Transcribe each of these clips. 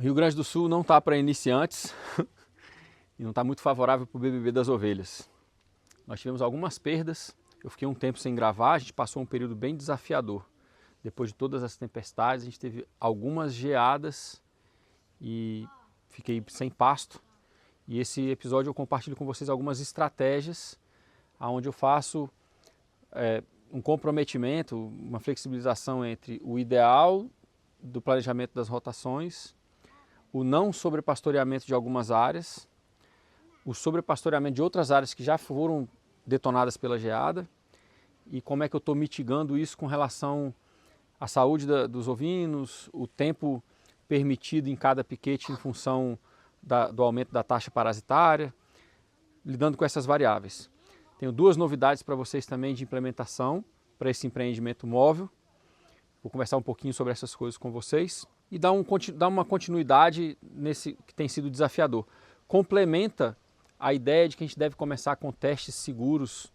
Rio Grande do Sul não está para iniciantes e não está muito favorável para o BBB das ovelhas. Nós tivemos algumas perdas, eu fiquei um tempo sem gravar, a gente passou um período bem desafiador. Depois de todas as tempestades, a gente teve algumas geadas e fiquei sem pasto. E esse episódio eu compartilho com vocês algumas estratégias onde eu faço um comprometimento, uma flexibilização entre o ideal do planejamento das rotações, o não sobrepastoreamento de algumas áreas, o sobrepastoreamento de outras áreas que já foram detonadas pela geada e como é que eu estou mitigando isso com relação à saúde dos ovinos, o tempo permitido em cada piquete em função do aumento da taxa parasitária, lidando com essas variáveis. Tenho duas novidades para vocês também de implementação para esse empreendimento móvel. Vou conversar um pouquinho sobre essas coisas com vocês e dar uma continuidade nesse que tem sido desafiador. Complementa a ideia de que a gente deve começar com testes seguros,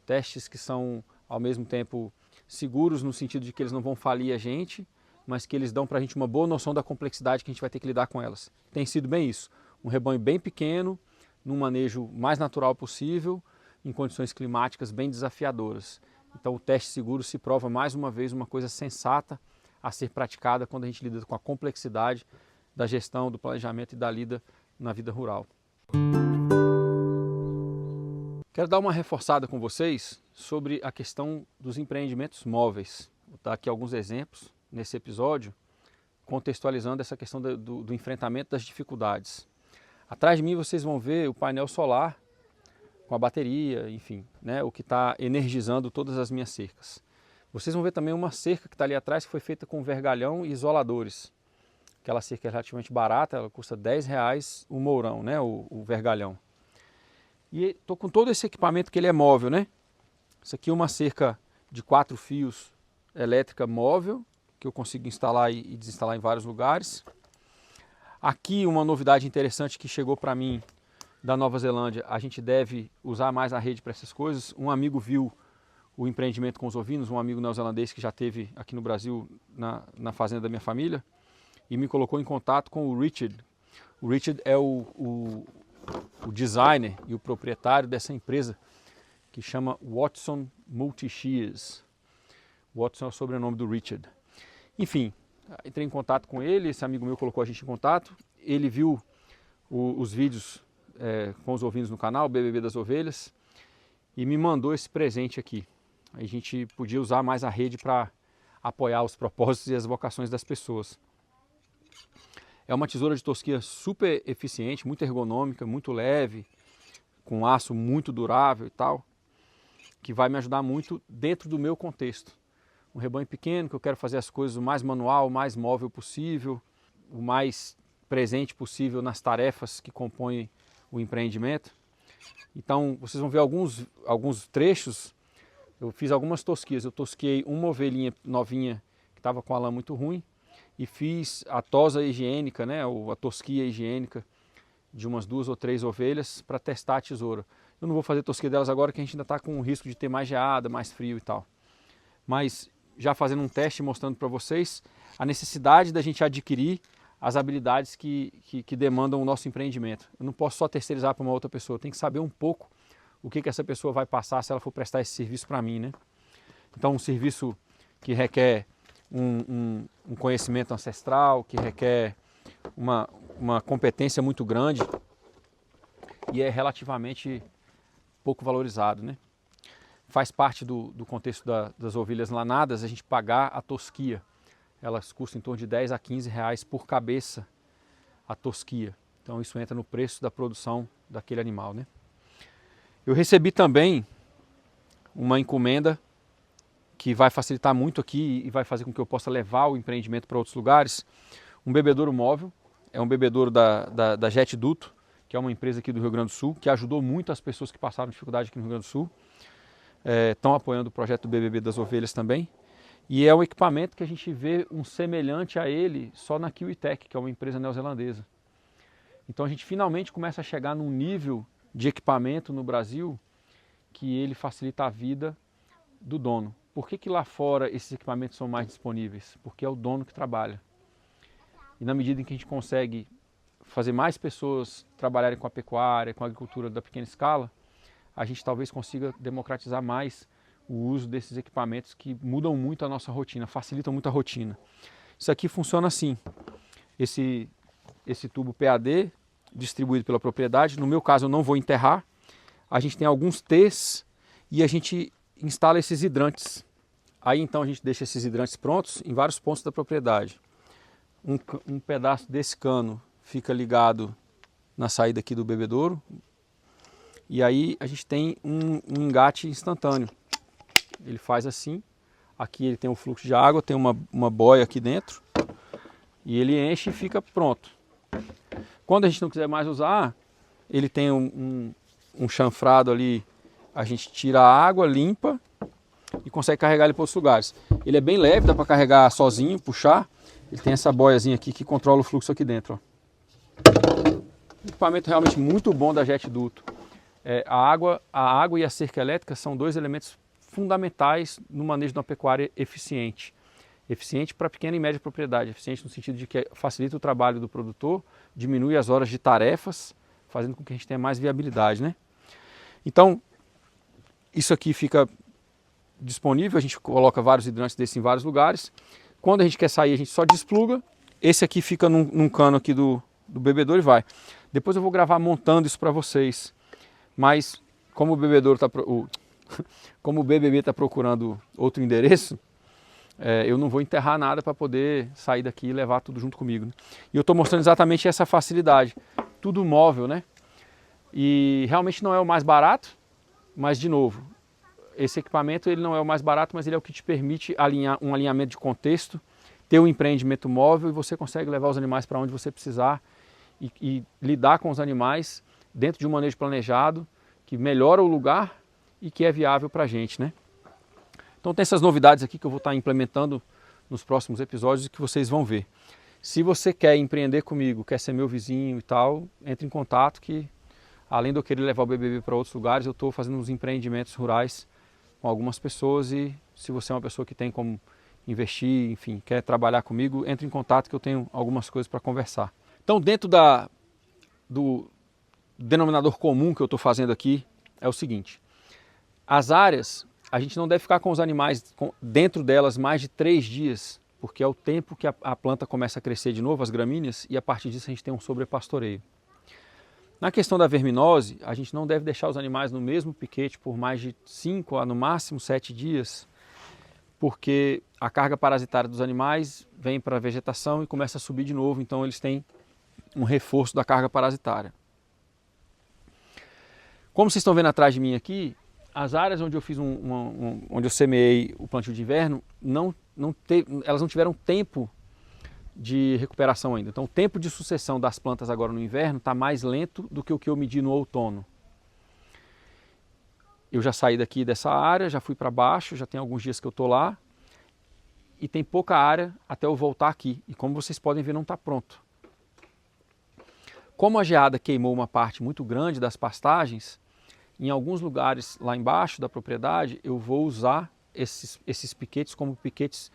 testes que são ao mesmo tempo seguros no sentido de que eles não vão falir a gente, mas que eles dão para a gente uma boa noção da complexidade que a gente vai ter que lidar com elas. Tem sido bem isso, um rebanho bem pequeno, num manejo mais natural possível, em condições climáticas bem desafiadoras. Então o teste seguro se prova mais uma vez uma coisa sensata a ser praticada quando a gente lida com a complexidade da gestão, do planejamento e da lida na vida rural. Quero dar uma reforçada com vocês sobre a questão dos empreendimentos móveis. Vou dar aqui alguns exemplos nesse episódio, contextualizando essa questão do enfrentamento das dificuldades. Atrás de mim vocês vão ver o painel solar com a bateria, enfim, né, o que está energizando todas as minhas cercas. Vocês vão ver também uma cerca que está ali atrás que foi feita com vergalhão e isoladores. Aquela cerca é relativamente barata, ela custa R$10 o mourão, né, o vergalhão. E estou com todo esse equipamento que ele é móvel, né? Isso aqui é uma cerca de 4 fios elétrica móvel, que eu consigo instalar e desinstalar em vários lugares. Aqui uma novidade interessante que chegou para mim da Nova Zelândia, a gente deve usar mais a rede para essas coisas. Um amigo viu o empreendimento com os ovinos, um amigo neozelandês que já esteve aqui no Brasil, na fazenda da minha família, e me colocou em contato com o Richard. O Richard é o designer e o proprietário dessa empresa que chama Watson Multi-Shears. Watson é o sobrenome do Richard. Enfim, entrei em contato com ele, esse amigo meu colocou a gente em contato, ele viu os vídeos com os ovinos no canal, BBB das Ovelhas, e me mandou esse presente aqui. A gente podia usar mais a rede para apoiar os propósitos e as vocações das pessoas. É uma tesoura de tosquia super eficiente, muito ergonômica, muito leve, com aço muito durável e tal, que vai me ajudar muito dentro do meu contexto. Um rebanho pequeno, que eu quero fazer as coisas o mais manual, o mais móvel possível, o mais presente possível nas tarefas que compõem o empreendimento. Então vocês vão ver alguns trechos, eu fiz algumas tosquias, eu tosquei uma ovelhinha novinha que estava com a lã muito ruim e fiz a tosa higiênica, né, ou a tosquia higiênica de umas 2 ou 3 ovelhas para testar a tesoura. Eu não vou fazer tosquia delas agora que a gente ainda está com o risco de ter mais geada, mais frio e tal. Mas já fazendo um teste mostrando para vocês a necessidade da gente adquirir as habilidades que demandam o nosso empreendimento. Eu não posso só terceirizar para uma outra pessoa, eu tenho que saber um pouco o que essa pessoa vai passar se ela for prestar esse serviço para mim, né? Então um serviço que requer um conhecimento ancestral, que requer uma competência muito grande e é relativamente pouco valorizado, né? Faz parte do contexto das ovelhas lanadas a gente pagar a tosquia. Elas custam em torno de 10 a 15 reais por cabeça a tosquia. Então isso entra no preço da produção daquele animal, né? Eu recebi também uma encomenda que vai facilitar muito aqui e vai fazer com que eu possa levar o empreendimento para outros lugares. Um bebedouro móvel, é um bebedouro da Jet Duto, que é uma empresa aqui do Rio Grande do Sul, que ajudou muito as pessoas que passaram dificuldade aqui no Rio Grande do Sul. Estão apoiando o projeto do BBB das Ovelhas também. E é um equipamento que a gente vê um semelhante a ele só na Kiwitech, que é uma empresa neozelandesa. Então a gente finalmente começa a chegar num nível de equipamento no Brasil que ele facilita a vida do dono. Por que lá fora esses equipamentos são mais disponíveis? Porque é o dono que trabalha. e na medida em que a gente consegue fazer mais pessoas trabalharem com a pecuária, com a agricultura da pequena escala, a gente talvez consiga democratizar mais o uso desses equipamentos que mudam muito a nossa rotina, facilitam muito a rotina. Isso aqui funciona assim, esse tubo PAD distribuído pela propriedade, no meu caso eu não vou enterrar, a gente tem alguns T's e a gente instala esses hidrantes. Aí então a gente deixa esses hidrantes prontos em vários pontos da propriedade. Um pedaço desse cano fica ligado na saída aqui do bebedouro. E aí a gente tem um engate instantâneo. Ele faz assim, aqui ele tem um fluxo de água, tem uma boia aqui dentro. E ele enche e fica pronto. Quando a gente não quiser mais usar, ele tem um chanfrado ali, a gente tira a água, limpa e consegue carregar ele para outros lugares. Ele é bem leve, dá para carregar sozinho, puxar. Ele tem essa boiazinha aqui que controla o fluxo aqui dentro. Ó. Um equipamento realmente muito bom da Jet Duto. A água e a cerca elétrica são dois elementos fundamentais no manejo de uma pecuária eficiente. Eficiente para pequena e média propriedade, eficiente no sentido de que facilita o trabalho do produtor, diminui as horas de tarefas, fazendo com que a gente tenha mais viabilidade, né? Então, isso aqui fica disponível, a gente coloca vários hidrantes desses em vários lugares. Quando a gente quer sair, a gente só despluga. Esse aqui fica num cano aqui do bebedouro e vai. Depois eu vou gravar montando isso para vocês. Mas como o bebedouro como o BBB está procurando outro endereço, eu não vou enterrar nada para poder sair daqui e levar tudo junto comigo, né? E eu estou mostrando exatamente essa facilidade. Tudo móvel, né? E realmente não é o mais barato, mas de novo, esse equipamento ele não é o mais barato, mas ele é o que te permite alinhar um alinhamento de contexto, ter um empreendimento móvel e você consegue levar os animais para onde você precisar e lidar com os animais dentro de um manejo planejado que melhora o lugar e que é viável para a gente, né? Então tem essas novidades aqui que eu vou estar implementando nos próximos episódios e que vocês vão ver. Se você quer empreender comigo, quer ser meu vizinho e tal, entre em contato que além de eu querer levar o BBB para outros lugares, eu estou fazendo uns empreendimentos rurais com algumas pessoas e se você é uma pessoa que tem como investir, enfim, quer trabalhar comigo, entre em contato que eu tenho algumas coisas para conversar. Então dentro do denominador comum que eu estou fazendo aqui é o seguinte, as áreas, a gente não deve ficar com os animais dentro delas mais de 3 dias, porque é o tempo que a planta começa a crescer de novo, as gramíneas, e a partir disso a gente tem um sobrepastoreio. Na questão da verminose, a gente não deve deixar os animais no mesmo piquete por mais de 5 a no máximo 7 dias, porque a carga parasitária dos animais vem para a vegetação e começa a subir de novo, então eles têm um reforço da carga parasitária. Como vocês estão vendo atrás de mim aqui, as áreas onde eu fiz onde eu semeei o plantio de inverno, elas não tiveram tempo de recuperação ainda. Então o tempo de sucessão das plantas agora no inverno está mais lento do que o que eu medi no outono. Eu já saí daqui dessa área, já fui para baixo, já tem alguns dias que eu estou lá e tem pouca área até eu voltar aqui. E como vocês podem ver, não está pronto. Como a geada queimou uma parte muito grande das pastagens, em alguns lugares lá embaixo da propriedade eu vou usar esses piquetes como piquetes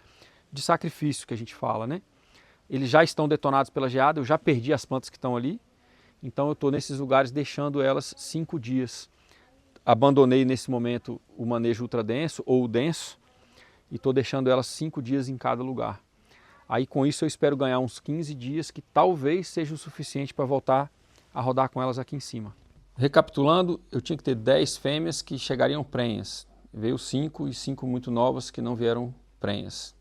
de sacrifício que a gente fala, né? Eles já estão detonados pela geada, eu já perdi as plantas que estão ali, então eu estou nesses lugares deixando elas 5 dias. Abandonei nesse momento o manejo ultradenso ou o denso e estou deixando elas 5 dias em cada lugar. Aí com isso eu espero ganhar uns 15 dias, que talvez seja o suficiente para voltar a rodar com elas aqui em cima. Recapitulando, eu tinha que ter 10 fêmeas que chegariam prenhas. Veio 5 e 5 muito novas que não vieram prenhas.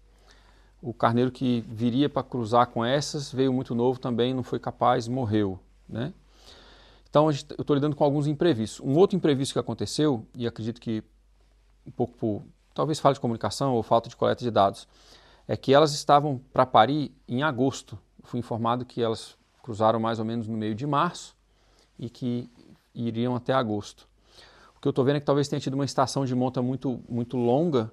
O carneiro que viria para cruzar com essas veio muito novo também, não foi capaz, morreu, né? Então eu estou lidando com alguns imprevistos. Um outro imprevisto que aconteceu, e acredito que um pouco por talvez falta de comunicação ou falta de coleta de dados, é que elas estavam para parir em agosto. Eu fui informado que elas cruzaram mais ou menos no meio de março e que iriam até agosto. O que eu estou vendo é que talvez tenha tido uma estação de monta muito longa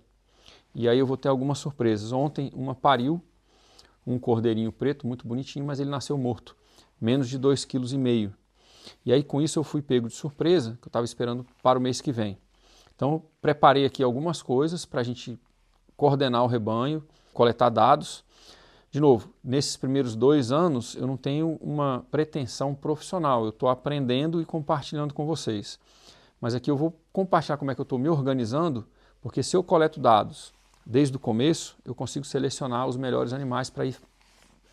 e aí eu vou ter algumas surpresas. Ontem uma pariu um cordeirinho preto muito bonitinho, mas ele nasceu morto, menos de 2,5 kg. E aí com isso eu fui pego de surpresa, que eu estava esperando para o mês que vem. Então eu preparei aqui algumas coisas para a gente coordenar o rebanho, coletar dados. De novo, nesses primeiros 2 anos eu não tenho uma pretensão profissional, eu estou aprendendo e compartilhando com vocês. Mas aqui eu vou compartilhar como é que eu estou me organizando, porque se eu coleto dados desde o começo, eu consigo selecionar os melhores animais para ir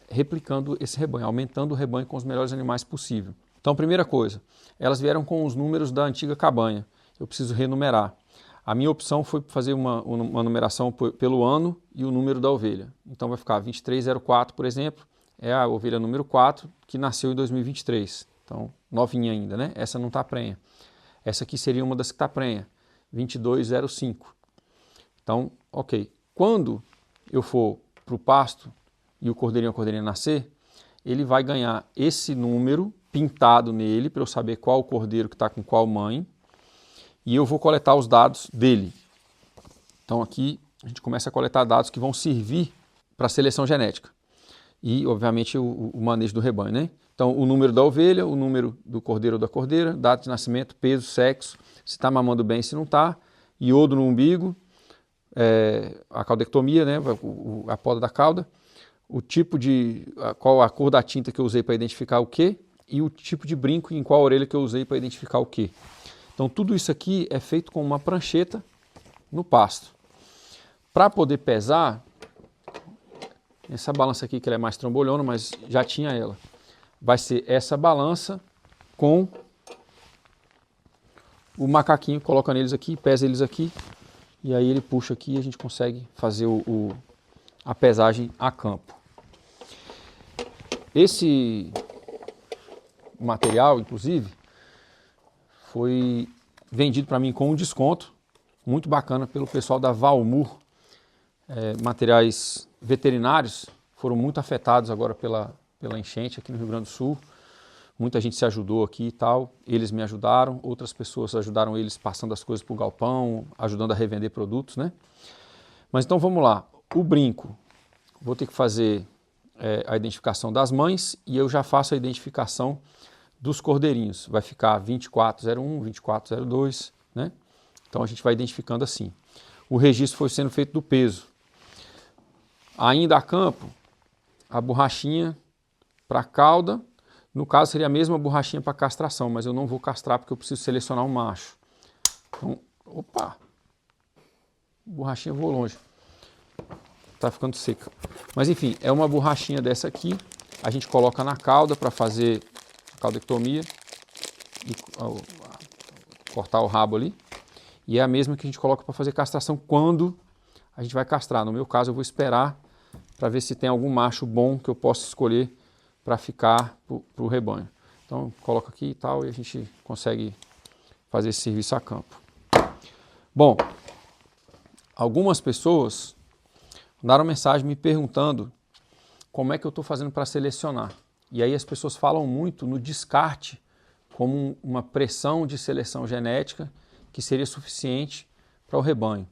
replicando esse rebanho, aumentando o rebanho com os melhores animais possível. Então, primeira coisa, elas vieram com os números da antiga cabanha, eu preciso renumerar. A minha opção foi fazer uma numeração pelo ano e o número da ovelha. Então vai ficar 2304, por exemplo, é a ovelha número 4, que nasceu em 2023. Então, novinha ainda, né? Essa não está prenha. Essa aqui seria uma das que está prenha, 2205. Então, ok. Quando eu for para o pasto e o cordeirinho ou a cordeirinha nascer, ele vai ganhar esse número pintado nele para eu saber qual o cordeiro que está com qual mãe, e eu vou coletar os dados dele. Então aqui a gente começa a coletar dados que vão servir para a seleção genética e, obviamente, o manejo do rebanho, né? Então o número da ovelha, o número do cordeiro ou da cordeira, data de nascimento, peso, sexo, se está mamando bem, se não está, iodo no umbigo, a caudectomia, né? A poda da cauda, o tipo qual a cor da tinta que eu usei para identificar o quê e o tipo de brinco em qual orelha que eu usei para identificar o quê. Então tudo isso aqui é feito com uma prancheta no pasto. Para poder pesar, essa balança aqui que ela é mais trambolhona, mas já tinha ela, vai ser essa balança com o macaquinho, coloca neles aqui, pesa eles aqui, e aí ele puxa aqui e a gente consegue fazer a pesagem a campo. Esse material, inclusive, foi vendido para mim com um desconto muito bacana pelo pessoal da Valmur. Materiais veterinários foram muito afetados agora pela enchente aqui no Rio Grande do Sul. Muita gente se ajudou aqui e tal, eles me ajudaram, outras pessoas ajudaram eles passando as coisas para o galpão, ajudando a revender produtos, né? Mas então vamos lá, o brinco, vou ter que fazer a identificação das mães e eu já faço a identificação dos cordeirinhos, vai ficar 2401, 2402, né? Então a gente vai identificando assim. O registro foi sendo feito do peso. Ainda a campo, a borrachinha para cauda, no caso seria a mesma borrachinha para castração, mas eu não vou castrar porque eu preciso selecionar um macho. Então, opa, borrachinha voou longe, tá ficando seca. Mas enfim, é uma borrachinha dessa aqui, a gente coloca na cauda para fazer caudectomia e cortar o rabo ali, e é a mesma que a gente coloca para fazer castração quando a gente vai castrar. No meu caso eu vou esperar para ver se tem algum macho bom que eu possa escolher para ficar para o rebanho. Então coloca aqui e tal e a gente consegue fazer esse serviço a campo. Bom, algumas pessoas mandaram mensagem me perguntando como é que eu estou fazendo para selecionar. E aí as pessoas falam muito no descarte como uma pressão de seleção genética que seria suficiente para o rebanho.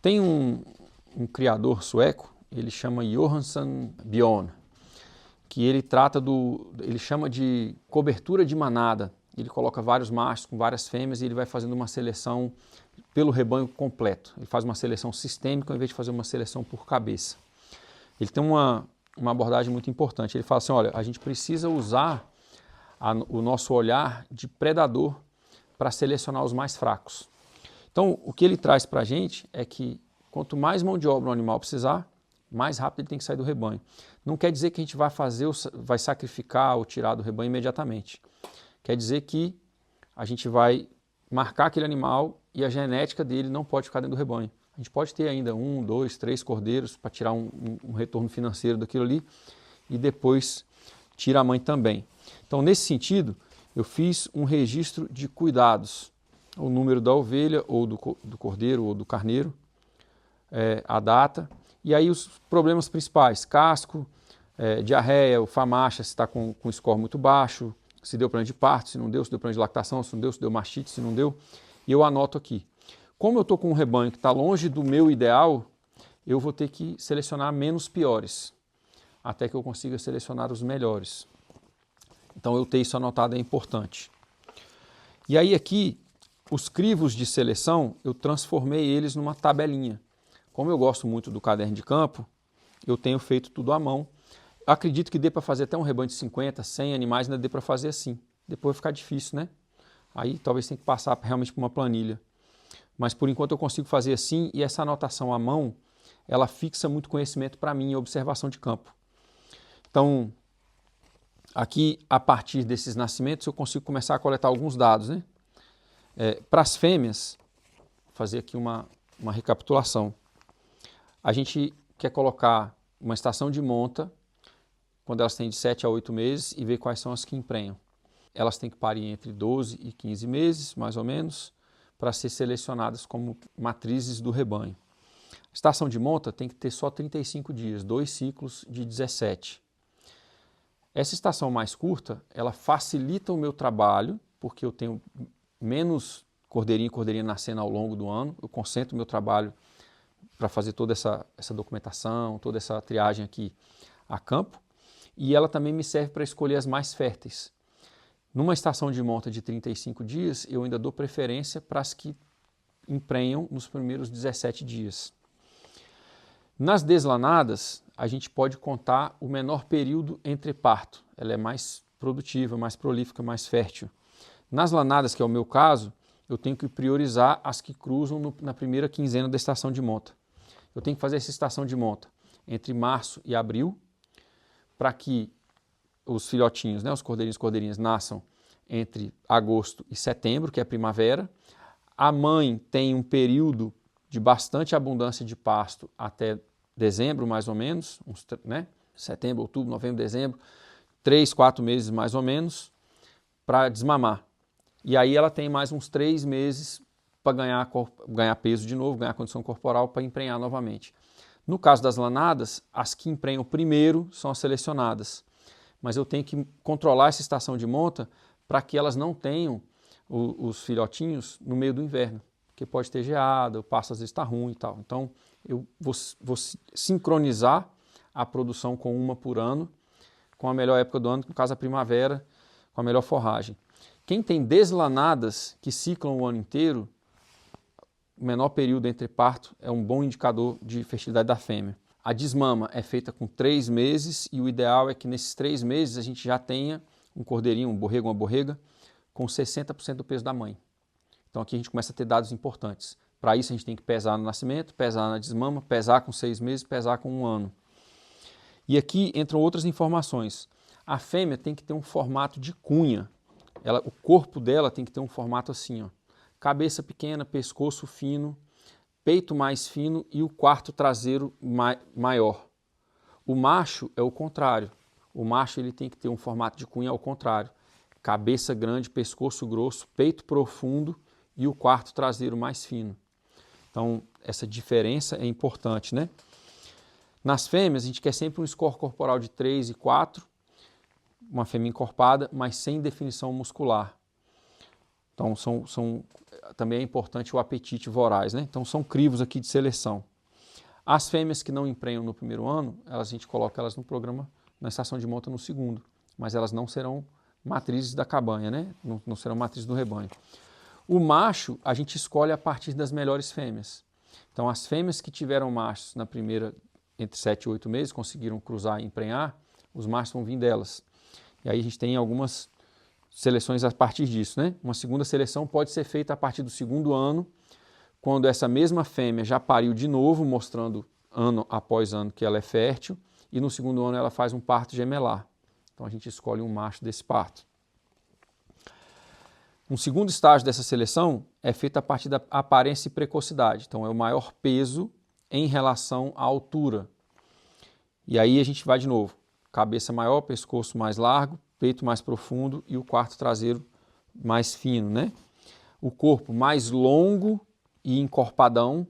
Tem um criador sueco, ele chama Johansson Bjorn, que ele chama de cobertura de manada. Ele coloca vários machos com várias fêmeas e ele vai fazendo uma seleção pelo rebanho completo. Ele faz uma seleção sistêmica ao invés de fazer uma seleção por cabeça. Ele tem uma abordagem muito importante. Ele fala assim, olha, a gente precisa usar o nosso olhar de predador para selecionar os mais fracos. Então, o que ele traz para a gente é que quanto mais mão de obra o animal precisar, mais rápido ele tem que sair do rebanho. Não quer dizer que a gente vai sacrificar ou tirar do rebanho imediatamente. Quer dizer que a gente vai marcar aquele animal e a genética dele não pode ficar dentro do rebanho. A gente pode ter ainda 1, 2, 3 cordeiros para tirar um retorno financeiro daquilo ali e depois tira a mãe também. Então, nesse sentido, eu fiz um registro de cuidados. O número da ovelha, ou do cordeiro, ou do carneiro, a data, e aí os problemas principais, casco, diarreia, o famacha, se está com score muito baixo, se deu problema de parto, se não deu, se deu problema de lactação, se não deu, se deu mastite, se não deu, e eu anoto aqui. Como eu estou com um rebanho que está longe do meu ideal, eu vou ter que selecionar menos piores, até que eu consiga selecionar os melhores. Então eu ter isso anotado é importante. E aí aqui, os crivos de seleção, eu transformei eles numa tabelinha. Como eu gosto muito do caderno de campo, eu tenho feito tudo à mão. Acredito que dê para fazer até um rebanho de 50, 100 animais, ainda dê para fazer assim. Depois vai ficar difícil, né? Aí talvez tenha que passar realmente por uma planilha. Mas por enquanto eu consigo fazer assim, e essa anotação à mão, ela fixa muito conhecimento para mim em observação de campo. Então, aqui, a partir desses nascimentos, eu consigo começar a coletar alguns dados, né? Para as fêmeas, vou fazer aqui uma recapitulação. A gente quer colocar uma estação de monta, quando elas têm de 7 a 8 meses, e ver quais são as que emprenham. Elas têm que parir entre 12 e 15 meses, mais ou menos, para ser selecionadas como matrizes do rebanho. A estação de monta tem que ter só 35 dias, 2 ciclos de 17. Essa estação mais curta, ela facilita o meu trabalho, porque eu tenho menos cordeirinho e cordeirinha nascendo ao longo do ano. Eu concentro o meu trabalho para fazer toda essa documentação, toda essa triagem aqui a campo. E ela também me serve para escolher as mais férteis. Numa estação de monta de 35 dias, eu ainda dou preferência para as que emprenham nos primeiros 17 dias. Nas deslanadas, a gente pode contar o menor período entre parto. Ela é mais produtiva, mais prolífica, mais fértil. Nas lanadas, que é o meu caso, eu tenho que priorizar as que cruzam na primeira quinzena da estação de monta. Eu tenho que fazer essa estação de monta entre março e abril, para que os filhotinhos, né, os cordeirinhos e cordeirinhas, nasçam entre agosto e setembro, que é a primavera. A mãe tem um período de bastante abundância de pasto até dezembro, mais ou menos, setembro, outubro, novembro, dezembro, 3, 4 meses mais ou menos, para desmamar. E aí ela tem mais uns 3 meses para ganhar peso de novo, ganhar condição corporal para emprenhar novamente. No caso das lanadas, as que emprenham primeiro são as selecionadas. Mas eu tenho que controlar essa estação de monta para que elas não tenham os filhotinhos no meio do inverno, porque pode ter geada, o pasto às vezes está ruim e tal. Então, eu vou sincronizar a produção com uma por ano, com a melhor época do ano, no caso a primavera, com a melhor forragem. Quem tem deslanadas que ciclam o ano inteiro, o menor período entre parto é um bom indicador de fertilidade da fêmea. A desmama é feita com 3 meses e o ideal é que nesses 3 meses a gente já tenha um cordeirinho, um borrego, uma borrega, com 60% do peso da mãe. Então aqui a gente começa a ter dados importantes. Para isso a gente tem que pesar no nascimento, pesar na desmama, pesar com 6 meses, pesar com 1 ano. E aqui entram outras informações. A fêmea tem que ter um formato de cunha. O corpo dela tem que ter um formato assim, ó. Cabeça pequena, pescoço fino, peito mais fino e o quarto traseiro maior. O macho é o contrário. O macho ele tem que ter um formato de cunha ao contrário. Cabeça grande, pescoço grosso, peito profundo e o quarto traseiro mais fino. Então, essa diferença é importante, né? Nas fêmeas, a gente quer sempre um score corporal de 3 e 4, uma fêmea encorpada, mas sem definição muscular. Então, também é importante o apetite voraz, né? Então, são crivos aqui de seleção. As fêmeas que não emprenham no primeiro ano, a gente coloca elas no programa, na estação de monta no segundo, mas elas não serão matrizes da cabanha, né? Não serão matrizes do rebanho. O macho, a gente escolhe a partir das melhores fêmeas. Então, as fêmeas que tiveram machos na primeira, entre 7 e 8 meses, conseguiram cruzar e emprenhar, os machos vão vir delas. E aí a gente tem algumas seleções a partir disso, né? Uma segunda seleção pode ser feita a partir do segundo ano, quando essa mesma fêmea já pariu de novo, mostrando ano após ano que ela é fértil, e no segundo ano ela faz um parto gemelar. Então a gente escolhe um macho desse parto. Um segundo estágio dessa seleção é feito a partir da aparência e precocidade. Então é o maior peso em relação à altura. E aí a gente vai de novo. Cabeça maior, pescoço mais largo, peito mais profundo e o quarto traseiro mais fino, né? O corpo mais longo e encorpadão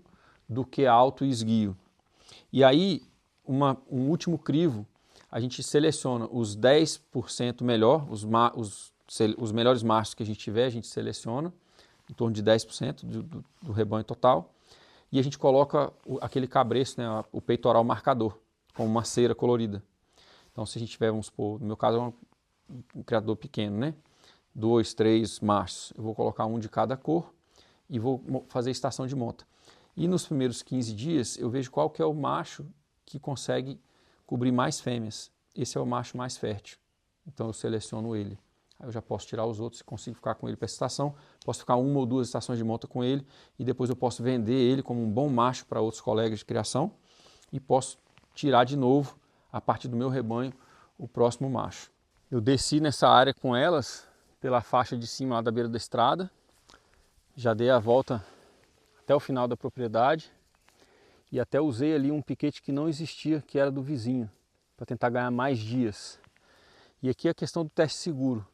do que alto e esguio. E aí, um último crivo, a gente seleciona os 10% melhor, os melhores machos que a gente tiver, a gente seleciona, em torno de 10% do rebanho total, e a gente coloca aquele cabreço, né, o peitoral marcador, com uma cera colorida. Então, se a gente tiver, vamos supor, no meu caso é um criador pequeno, né? 2, 3 machos, eu vou colocar um de cada cor e vou fazer estação de monta. E nos primeiros 15 dias eu vejo qual que é o macho que consegue cobrir mais fêmeas. Esse é o macho mais fértil. Então eu seleciono ele. Aí eu já posso tirar os outros e consigo ficar com ele para essa estação. Posso ficar 1 ou 2 estações de monta com ele e depois eu posso vender ele como um bom macho para outros colegas de criação e posso tirar de novo, a partir do meu rebanho, o próximo macho. Eu desci nessa área com elas pela faixa de cima lá da beira da estrada. Já dei a volta até o final da propriedade e até usei ali um piquete que não existia, que era do vizinho, para tentar ganhar mais dias. E aqui a questão do teste seguro.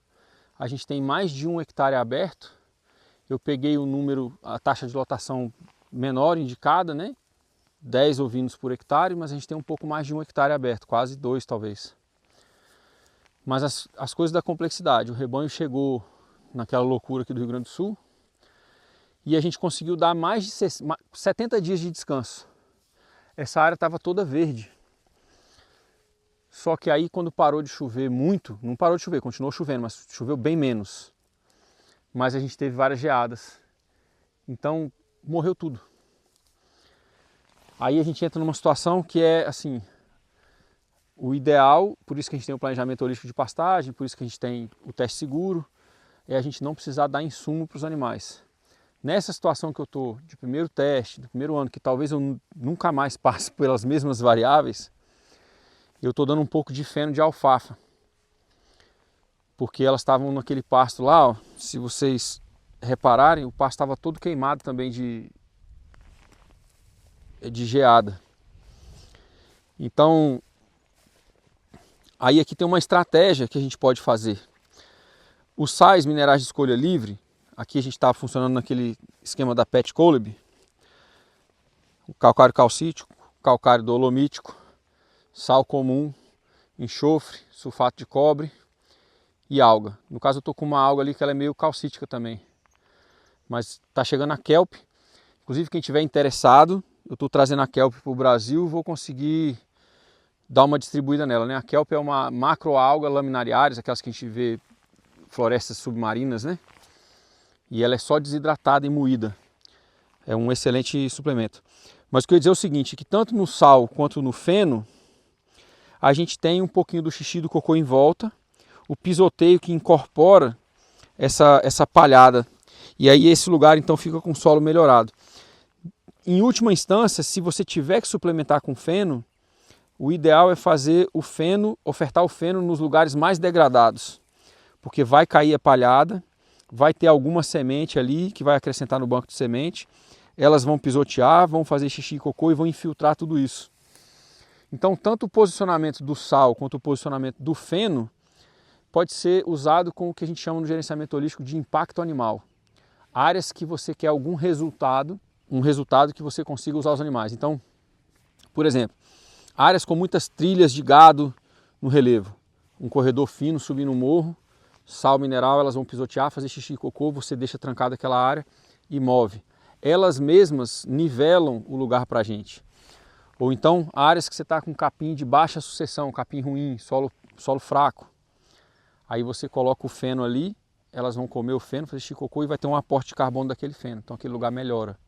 A gente tem mais de 1 hectare aberto. Eu peguei o número, a taxa de lotação menor indicada, né? 10 ovinos por hectare, mas a gente tem um pouco mais de 1 hectare aberto, quase 2 talvez. Mas as coisas da complexidade, o rebanho chegou naquela loucura aqui do Rio Grande do Sul e a gente conseguiu dar mais de 70 dias de descanso. Essa área estava toda verde. Só que aí quando parou de chover muito, não parou de chover, continuou chovendo, mas choveu bem menos. Mas a gente teve várias geadas. Então morreu tudo. Aí a gente entra numa situação que é assim, o ideal, por isso que a gente tem o planejamento holístico de pastagem, por isso que a gente tem o teste seguro, é a gente não precisar dar insumo para os animais. Nessa situação que eu estou de primeiro teste, do primeiro ano, que talvez eu nunca mais passe pelas mesmas variáveis, eu estou dando um pouco de feno de alfafa. Porque elas estavam naquele pasto lá, ó, se vocês repararem, o pasto estava todo queimado também de geada. Então, aí aqui tem uma estratégia que a gente pode fazer. Os sais minerais de escolha livre, aqui a gente está funcionando naquele esquema da PET Colib, o calcário calcítico, calcário dolomítico, sal comum, enxofre, sulfato de cobre e alga. No caso eu estou com uma alga ali que ela é meio calcítica também. Mas está chegando a kelp. Inclusive quem tiver interessado, eu estou trazendo a kelp para o Brasil, vou conseguir dar uma distribuída nela, né? A kelp é uma macroalga laminariaris, aquelas que a gente vê florestas submarinas, né? E ela é só desidratada e moída. É um excelente suplemento. Mas o que eu ia dizer é o seguinte, que tanto no sal quanto no feno, a gente tem um pouquinho do xixi do cocô em volta, o pisoteio que incorpora essa palhada. E aí esse lugar então fica com solo melhorado. Em última instância, se você tiver que suplementar com feno, o ideal é fazer o feno, ofertar o feno nos lugares mais degradados. Porque vai cair a palhada, vai ter alguma semente ali que vai acrescentar no banco de semente, elas vão pisotear, vão fazer xixi e cocô e vão infiltrar tudo isso. Então, tanto o posicionamento do sal quanto o posicionamento do feno pode ser usado com o que a gente chama no gerenciamento holístico de impacto animal. Áreas que você quer algum resultado, um resultado que você consiga usar os animais. Então, por exemplo, áreas com muitas trilhas de gado no relevo, um corredor fino subindo um morro, sal mineral, elas vão pisotear, fazer xixi e cocô, você deixa trancada aquela área e move. Elas mesmas nivelam o lugar para a gente. Ou então áreas que você está com capim de baixa sucessão, capim ruim, solo fraco. Aí você coloca o feno ali, elas vão comer o feno, fazer xixi e cocô e vai ter um aporte de carbono daquele feno. Então aquele lugar melhora.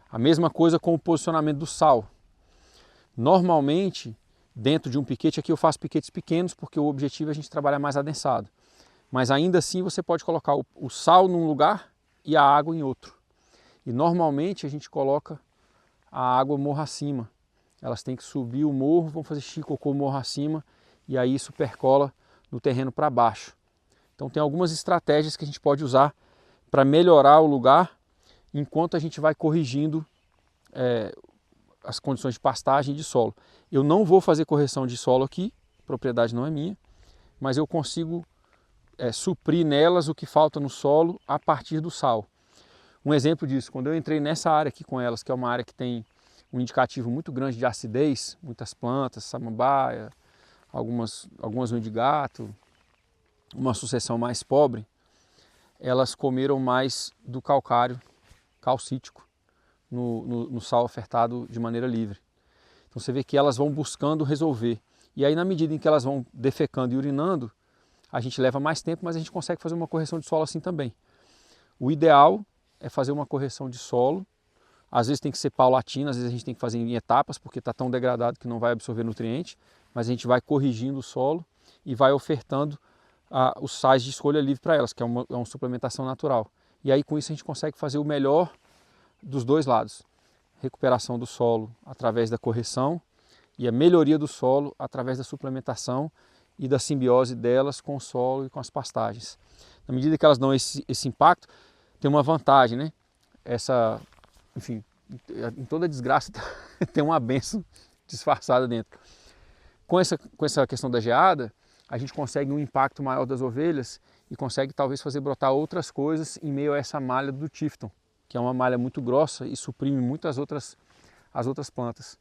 A mesma coisa com o posicionamento do sal. Normalmente, dentro de um piquete, aqui eu faço piquetes pequenos porque o objetivo é a gente trabalhar mais adensado. Mas ainda assim você pode colocar o sal num lugar e a água em outro. E normalmente a gente coloca a água morro acima. Elas têm que subir o morro, vão fazer xixi, cocô morro acima e aí isso percola no terreno para baixo. Então tem algumas estratégias que a gente pode usar para melhorar o lugar enquanto a gente vai corrigindo as condições de pastagem e de solo. Eu não vou fazer correção de solo aqui, a propriedade não é minha, mas eu consigo suprir nelas o que falta no solo a partir do sal. Um exemplo disso, quando eu entrei nessa área aqui com elas, que é uma área que tem um indicativo muito grande de acidez, muitas plantas, samambaia, algumas unhas de gato, uma sucessão mais pobre, elas comeram mais do calcário calcítico no sal ofertado de maneira livre. Então você vê que elas vão buscando resolver. E aí na medida em que elas vão defecando e urinando, a gente leva mais tempo, mas a gente consegue fazer uma correção de solo assim também. O ideal é fazer uma correção de solo Às vezes tem que ser paulatino, às vezes a gente tem que fazer em etapas, porque está tão degradado que não vai absorver nutriente, mas a gente vai corrigindo o solo e vai ofertando os sais de escolha livre para elas, que é uma suplementação natural. E aí com isso a gente consegue fazer o melhor dos dois lados. Recuperação do solo através da correção e a melhoria do solo através da suplementação e da simbiose delas com o solo e com as pastagens. Na medida que elas dão esse impacto, tem uma vantagem, né? Enfim, em toda desgraça tem uma bênção disfarçada dentro. Com essa questão da geada, a gente consegue um impacto maior das ovelhas e consegue talvez fazer brotar outras coisas em meio a essa malha do Tifton, que é uma malha muito grossa e suprime muitas as outras plantas.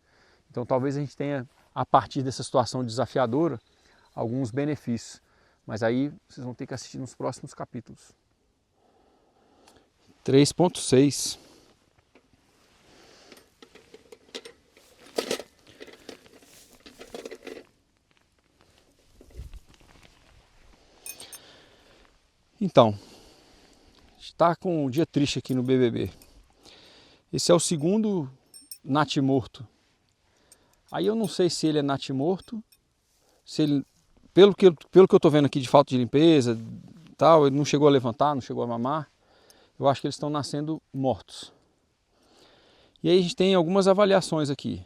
Então talvez a gente tenha, a partir dessa situação desafiadora, alguns benefícios. Mas aí vocês vão ter que assistir nos próximos capítulos. 3.6. Então, está com um dia triste aqui no BBB. Esse é o segundo natimorto. Aí eu não sei se ele é natimorto, se ele, pelo que eu estou vendo aqui de falta de limpeza, tal, ele não chegou a levantar, não chegou a mamar. Eu acho que eles estão nascendo mortos. E aí a gente tem algumas avaliações aqui.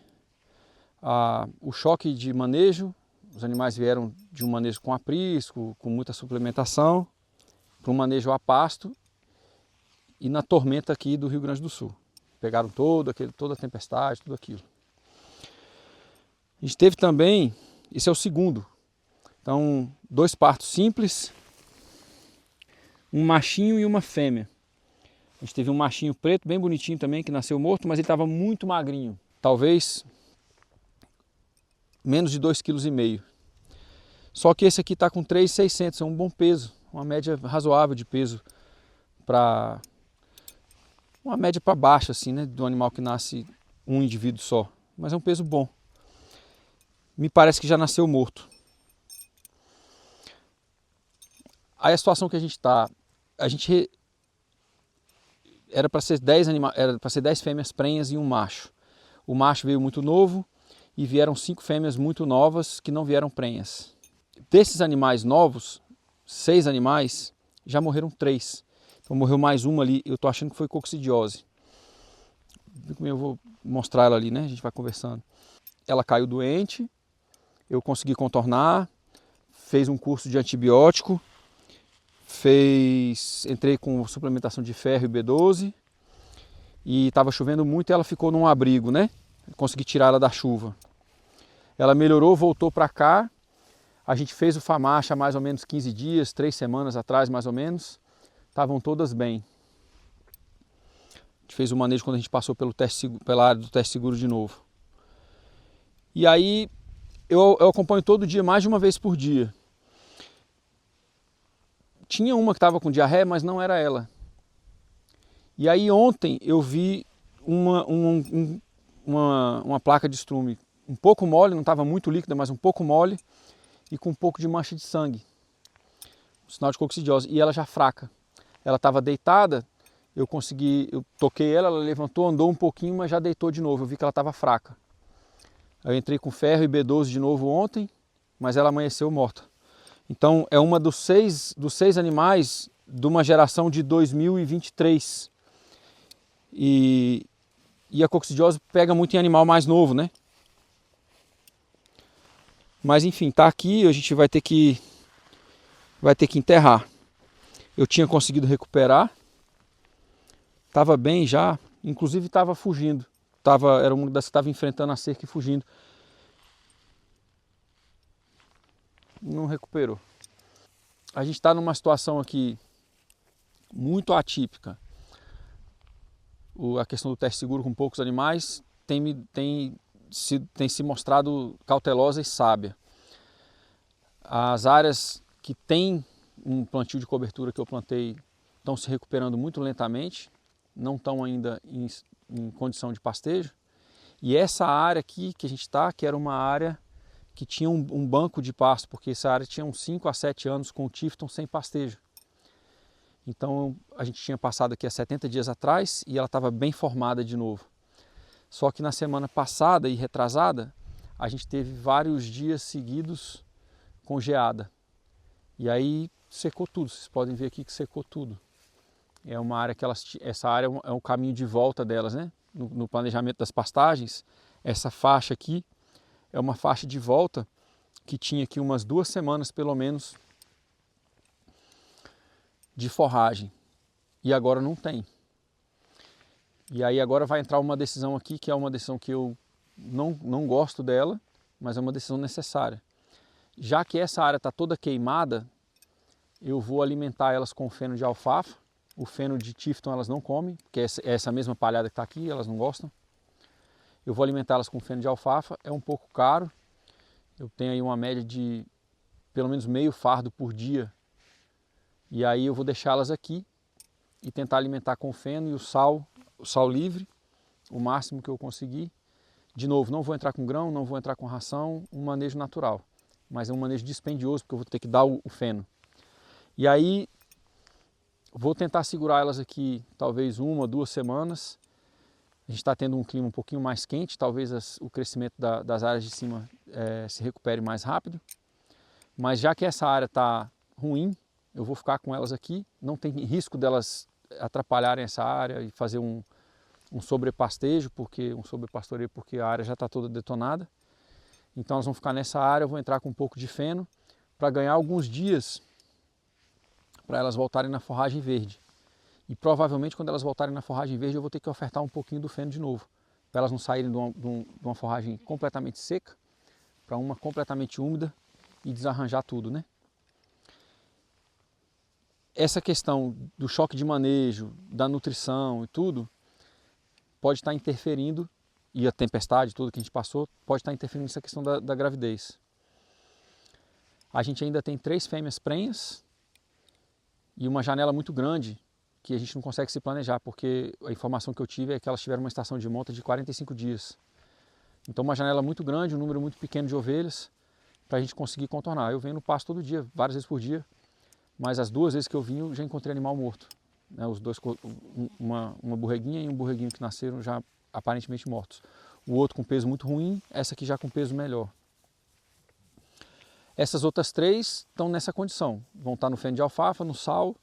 O choque de manejo, os animais vieram de um manejo com aprisco, com muita suplementação, para um manejo a pasto e na tormenta aqui do Rio Grande do Sul. Pegaram toda a tempestade, tudo aquilo. A gente teve também, esse é o segundo, então 2 partos simples, um machinho e uma fêmea. A gente teve um machinho preto, bem bonitinho também, que nasceu morto, mas ele estava muito magrinho, talvez menos de 2,5 kg. Só que esse aqui está com 3,600, é um bom peso, uma média razoável de peso para uma média para baixo assim, né, do animal que nasce um indivíduo só, mas é um peso bom. Me parece que já nasceu morto. Aí a situação que a gente está, era para ser 10 fêmeas prenhas e um macho. O macho veio muito novo e vieram 5 fêmeas muito novas que não vieram prenhas. Desses animais novos, 6 animais, já morreram 3. Então morreu mais uma ali, eu estou achando que foi coccidiose. Eu vou mostrar ela ali, né? A gente vai conversando. Ela caiu doente, eu consegui contornar, fez um curso de antibiótico, entrei com suplementação de ferro e B12 e estava chovendo muito e ela ficou num abrigo, né? Consegui tirar ela da chuva. Ela melhorou, voltou para cá. A gente fez o FAMACHA há mais ou menos 15 dias, 3 semanas atrás mais ou menos. Estavam todas bem. A gente fez o manejo quando a gente passou pela área do teste seguro de novo. E aí eu acompanho todo dia, mais de uma vez por dia. Tinha uma que estava com diarreia, mas não era ela. E aí ontem eu vi uma placa de estrume um pouco mole, não estava muito líquida, mas um pouco mole e com um pouco de mancha de sangue. Um sinal de coccidiose. E ela já fraca. Ela estava deitada, eu toquei ela, ela levantou, andou um pouquinho, mas já deitou de novo. Eu vi que ela estava fraca. Eu entrei com ferro e B12 de novo ontem, mas ela amanheceu morta. Então é uma dos seis animais de uma geração de 2023. E a coccidiose pega muito em animal mais novo, né? Mas enfim, tá aqui, a gente vai ter que enterrar. Eu tinha conseguido recuperar, estava bem já, inclusive estava fugindo. Era uma das que estava enfrentando a cerca e fugindo. Não recuperou. A gente está numa situação aqui muito atípica. A questão do teste seguro com poucos animais tem se mostrado cautelosa e sábia. As áreas que tem um plantio de cobertura que eu plantei estão se recuperando muito lentamente, não estão ainda em condição de pastejo. E essa área aqui que a gente está, que era uma área que tinha um banco de pasto, porque essa área tinha uns 5 a 7 anos com o Tifton sem pastejo. Então a gente tinha passado aqui há 70 dias atrás e ela estava bem formada de novo. Só que na semana passada e retrasada, a gente teve vários dias seguidos com geada. E aí secou tudo, vocês podem ver aqui que secou tudo. É uma área que essa área é um caminho de volta delas, né? No planejamento das pastagens, essa faixa aqui é uma faixa de volta que tinha aqui umas 2 semanas pelo menos de forragem. E agora não tem. E aí agora vai entrar uma decisão aqui, que é uma decisão que eu não gosto dela, mas é uma decisão necessária. Já que essa área está toda queimada, eu vou alimentar elas com feno de alfafa. O feno de Tifton elas não comem, porque é essa mesma palhada que está aqui, elas não gostam. Eu vou alimentá-las com feno de alfafa, é um pouco caro. Eu tenho aí uma média de pelo menos meio fardo por dia. E aí eu vou deixá-las aqui e tentar alimentar com feno e o sal livre, o máximo que eu conseguir. De novo, não vou entrar com grão, não vou entrar com ração, um manejo natural. Mas é um manejo dispendioso, porque eu vou ter que dar o feno. E aí vou tentar segurar elas aqui talvez 1 ou 2 semanas. A gente está tendo um clima um pouquinho mais quente, talvez o crescimento das áreas de cima se recupere mais rápido. Mas já que essa área está ruim, eu vou ficar com elas aqui. Não tem risco delas atrapalharem essa área e fazer um sobrepastejo, porque a área já está toda detonada. Então elas vão ficar nessa área, eu vou entrar com um pouco de feno para ganhar alguns dias para elas voltarem na forragem verde. E provavelmente quando elas voltarem na forragem verde eu vou ter que ofertar um pouquinho do feno de novo, para elas não saírem de uma forragem completamente seca para uma completamente úmida e desarranjar tudo, né? Essa questão do choque de manejo, da nutrição e tudo, pode estar interferindo, e a tempestade, tudo que a gente passou, pode estar interferindo nessa questão da gravidez. A gente ainda tem 3 fêmeas prenhas e uma janela muito grande que a gente não consegue se planejar, porque a informação que eu tive é que elas tiveram uma estação de monta de 45 dias. Então uma janela muito grande, um número muito pequeno de ovelhas, para a gente conseguir contornar. Eu venho no pasto todo dia, várias vezes por dia, mas as 2 vezes que eu vim eu já encontrei animal morto. Né? Os dois, uma borreguinha e um borreguinho que nasceram já aparentemente mortos. O outro com peso muito ruim, essa aqui já com peso melhor. Essas outras 3 estão nessa condição, vão estar no feno de alfafa, no sal,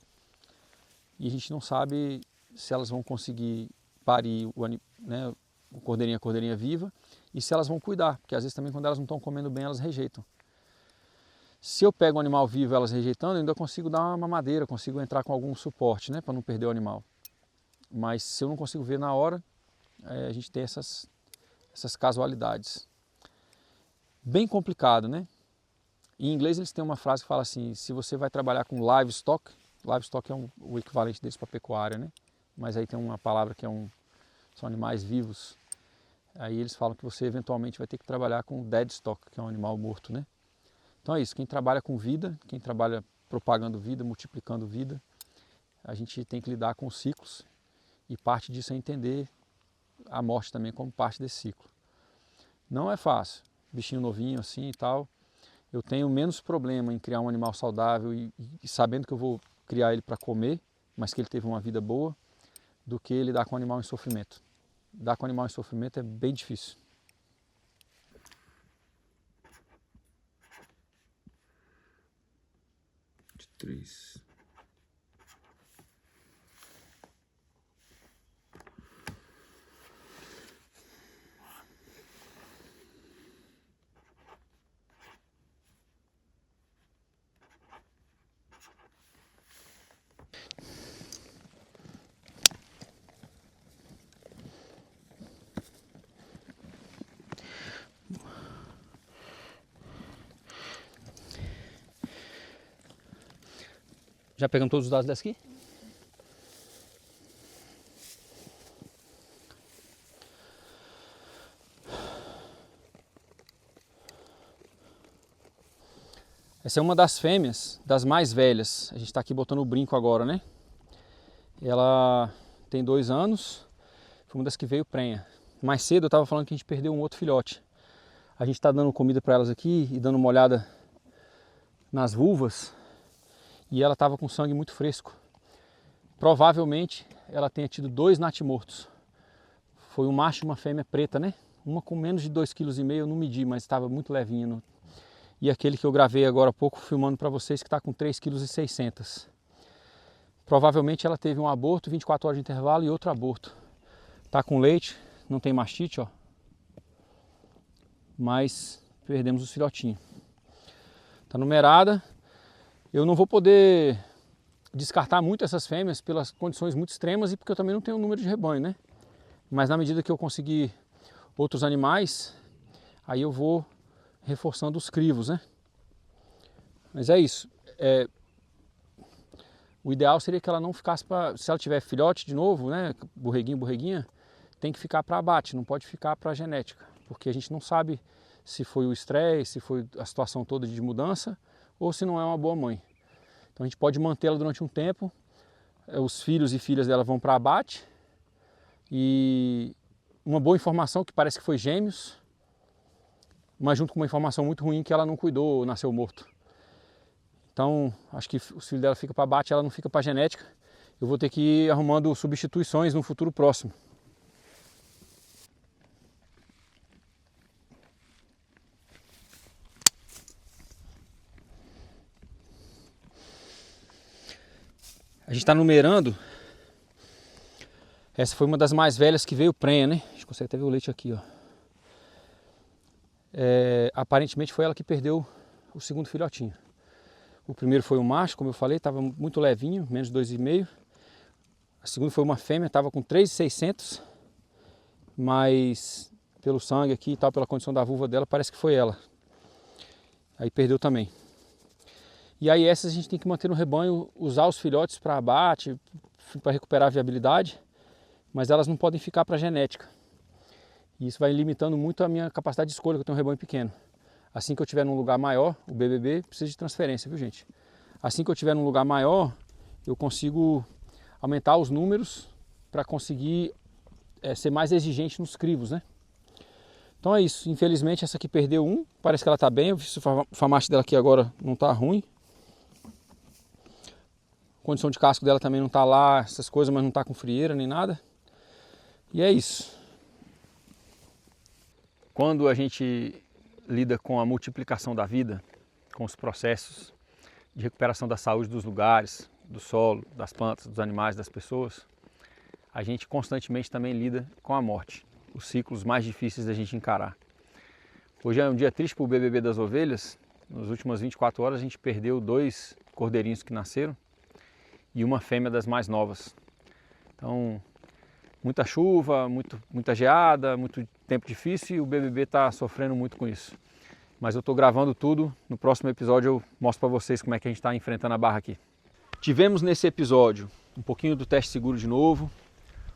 e a gente não sabe se elas vão conseguir parir o cordeirinha viva e se elas vão cuidar, porque às vezes também quando elas não estão comendo bem elas rejeitam. Se eu pego um animal vivo elas rejeitando, eu ainda consigo dar uma mamadeira, consigo entrar com algum suporte, né, para não perder o animal. Mas se eu não consigo ver na hora, a gente tem essas casualidades. Bem complicado, né? Em inglês eles têm uma frase que fala assim, se você vai trabalhar com livestock é o equivalente deles para pecuária, né? Mas aí tem uma palavra que são animais vivos. Aí eles falam que você eventualmente vai ter que trabalhar com deadstock, que é um animal morto, né? Então é isso, quem trabalha com vida, quem trabalha propagando vida, multiplicando vida, a gente tem que lidar com os ciclos e parte disso é entender a morte também como parte desse ciclo. Não é fácil, bichinho novinho assim e tal. Eu tenho menos problema em criar um animal saudável e sabendo que eu vou criar ele para comer, mas que ele teve uma vida boa, do que lidar com um animal em sofrimento. Lidar com um animal em sofrimento é bem difícil. De 3. Já pegamos todos os dados dessa aqui? Essa é uma das fêmeas, das mais velhas. A gente está aqui botando o brinco agora, né? Ela tem 2 anos, foi uma das que veio prenha. Mais cedo eu estava falando que a gente perdeu um outro filhote. A gente está dando comida para elas aqui e dando uma olhada nas vulvas e ela estava com sangue muito fresco. Provavelmente ela tenha tido 2 natimortos. foi um macho e uma fêmea preta, né? Uma com menos de 2,5 kg, eu não medi, mas estava muito levinha. E aquele que eu gravei agora há pouco, filmando para vocês, que está com 3,6 kg. Provavelmente ela teve um aborto, 24 horas de intervalo e outro aborto. Tá com leite, não tem mastite, ó. Mas perdemos os filhotinhos. Tá numerada. Eu não vou poder descartar muito essas fêmeas pelas condições muito extremas e porque eu também não tenho o número de rebanho, né? Mas na medida que eu conseguir outros animais, aí eu vou reforçando os crivos, né? Mas é isso. O ideal seria que ela não ficasse para... Se ela tiver filhote de novo, né? Borreguinho, borreguinha, tem que ficar para abate, não pode ficar para genética. Porque a gente não sabe se foi o estresse, se foi a situação toda de mudança ou se não é uma boa mãe. Então a gente pode mantê-la durante um tempo, os filhos e filhas dela vão para abate e uma boa informação que parece que foi gêmeos, mas junto com uma informação muito ruim que ela não cuidou, nasceu morto. Então acho que os filhos dela ficam para abate, ela não fica para genética. Eu vou ter que ir arrumando substituições no futuro próximo. A gente está numerando. Essa foi uma das mais velhas que veio prenha, né? A gente consegue até ver o leite aqui, ó. Aparentemente foi ela que perdeu o segundo filhotinho. O primeiro foi um macho, como eu falei, estava muito levinho, menos de 2,5. A segunda foi uma fêmea, estava com 3,600. Mas pelo sangue aqui e tal, pela condição da vulva dela, parece que foi ela. Aí perdeu também. E aí essas a gente tem que manter no rebanho, usar os filhotes para abate, para recuperar a viabilidade, mas elas não podem ficar para genética. E isso vai limitando muito a minha capacidade de escolha, que eu tenho um rebanho pequeno. Assim que eu tiver num lugar maior, o BBB precisa de transferência, viu gente? Assim que eu tiver num lugar maior, eu consigo aumentar os números para conseguir ser mais exigente nos crivos, né? Então é isso, infelizmente essa aqui perdeu um, parece que ela está bem, eu vi o famaste dela aqui agora não está ruim. A condição de casco dela também não está lá, essas coisas, mas não está com frieira nem nada. E é isso. Quando a gente lida com a multiplicação da vida, com os processos de recuperação da saúde dos lugares, do solo, das plantas, dos animais, das pessoas, a gente constantemente também lida com a morte, os ciclos mais difíceis da gente encarar. Hoje é um dia triste para o BBB das ovelhas. Nas últimas 24 horas a gente perdeu 2 cordeirinhos que nasceram e uma fêmea das mais novas. Então, muita chuva, muita geada, muito tempo difícil e o BBB está sofrendo muito com isso. Mas eu estou gravando tudo, no próximo episódio eu mostro para vocês como é que a gente está enfrentando a barra aqui. Tivemos nesse episódio um pouquinho do teste seguro de novo,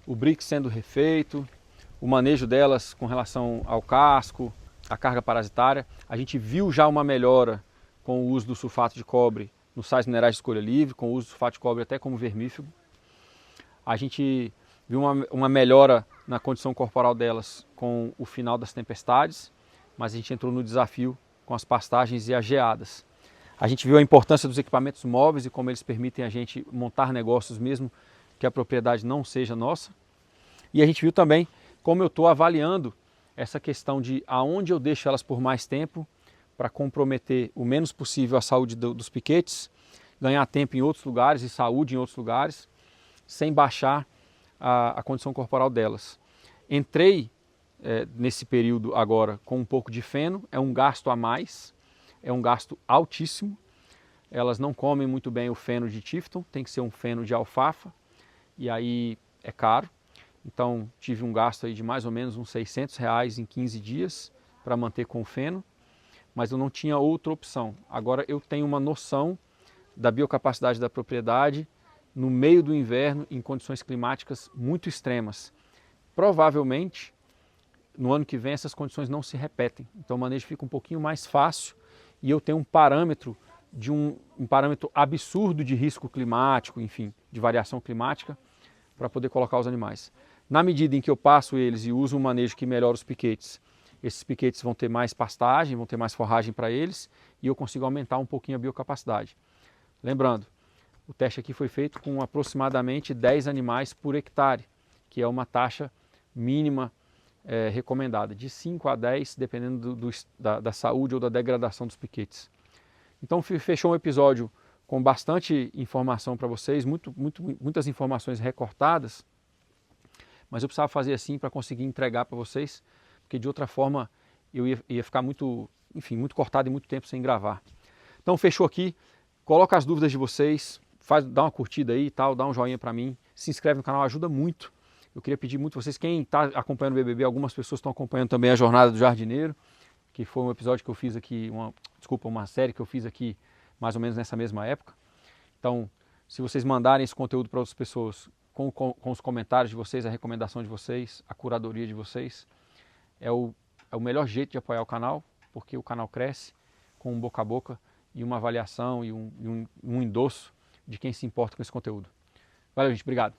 o brick sendo refeito, o manejo delas com relação ao casco, a carga parasitária. A gente viu já uma melhora com o uso do sulfato de cobre nos sais minerais de escolha livre, com o uso do sulfato de cobre até como vermífugo. A gente viu uma melhora na condição corporal delas com o final das tempestades, mas a gente entrou no desafio com as pastagens e as geadas. A gente viu a importância dos equipamentos móveis e como eles permitem a gente montar negócios mesmo que a propriedade não seja nossa. E a gente viu também como eu estou avaliando essa questão de aonde eu deixo elas por mais tempo para comprometer o menos possível a saúde dos piquetes, ganhar tempo em outros lugares e saúde em outros lugares, sem baixar a condição corporal delas. Entrei nesse período agora com um pouco de feno, é um gasto a mais, é um gasto altíssimo. Elas não comem muito bem o feno de Tifton, tem que ser um feno de alfafa, e aí é caro. Então tive um gasto aí de mais ou menos uns R$600 em 15 dias para manter com o feno, mas eu não tinha outra opção. Agora eu tenho uma noção da biocapacidade da propriedade no meio do inverno em condições climáticas muito extremas. Provavelmente no ano que vem essas condições não se repetem, então o manejo fica um pouquinho mais fácil e eu tenho um parâmetro de um parâmetro absurdo de risco climático, enfim, de variação climática para poder colocar os animais. Na medida em que eu passo eles e uso um manejo que melhora os piquetes, esses piquetes vão ter mais pastagem, vão ter mais forragem para eles e eu consigo aumentar um pouquinho a biocapacidade. Lembrando, o teste aqui foi feito com aproximadamente 10 animais por hectare, que é uma taxa mínima recomendada, de 5 a 10, dependendo da saúde ou da degradação dos piquetes. Então fechou um episódio com bastante informação para vocês, muitas informações recortadas, mas eu precisava fazer assim para conseguir entregar para vocês, porque de outra forma eu ia ficar muito cortado e muito tempo sem gravar. Então fechou aqui, coloca as dúvidas de vocês, dá uma curtida aí e tal, dá um joinha para mim, se inscreve no canal, ajuda muito. Eu queria pedir muito a vocês, quem está acompanhando o BBB, algumas pessoas estão acompanhando também a Jornada do Jardineiro, que foi um episódio que eu fiz aqui, uma série que eu fiz aqui mais ou menos nessa mesma época. Então, se vocês mandarem esse conteúdo para outras pessoas, com os comentários de vocês, a recomendação de vocês, a curadoria de vocês, é o melhor jeito de apoiar o canal, porque o canal cresce com um boca a boca e uma avaliação e um endosso de quem se importa com esse conteúdo. Valeu, gente. Obrigado.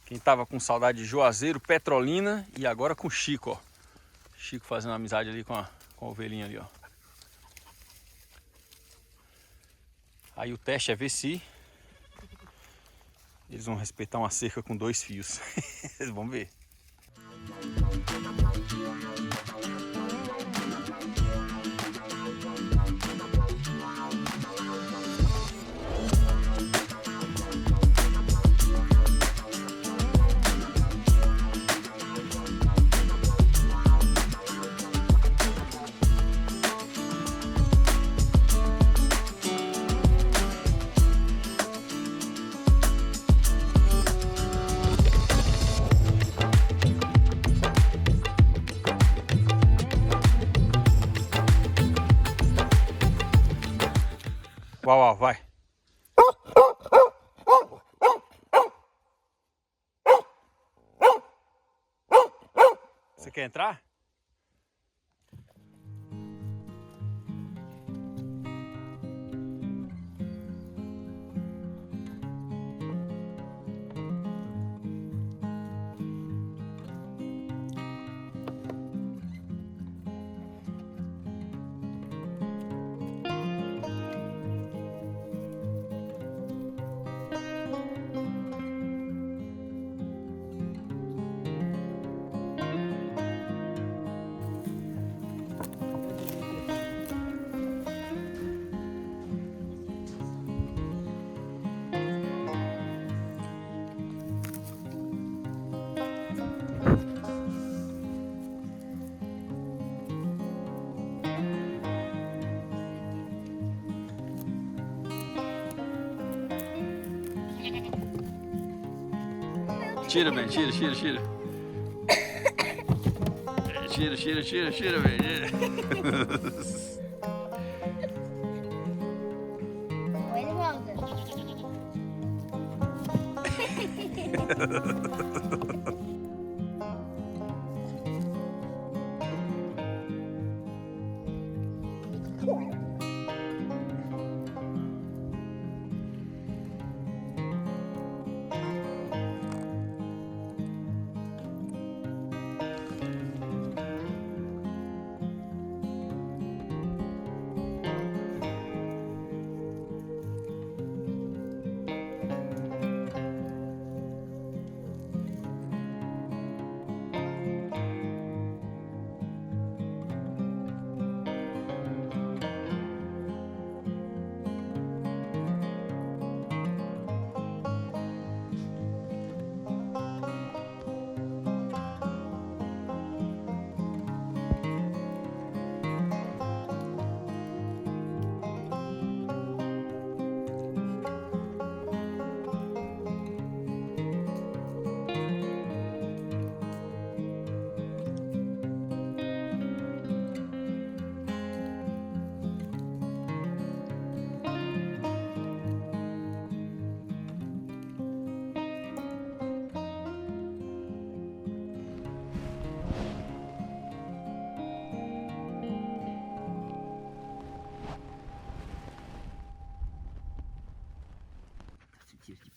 Quem tava com saudade de Juazeiro, Petrolina e agora com Chico, ó. Chico fazendo amizade ali com a ovelhinha ali, ó. Aí o teste é ver se eles vão respeitar uma cerca com 2 fios. Vamos ver. Uau, vai. Você quer entrar? Tira, bem, tira. Tira, bem. Ele volta. Tira aqui.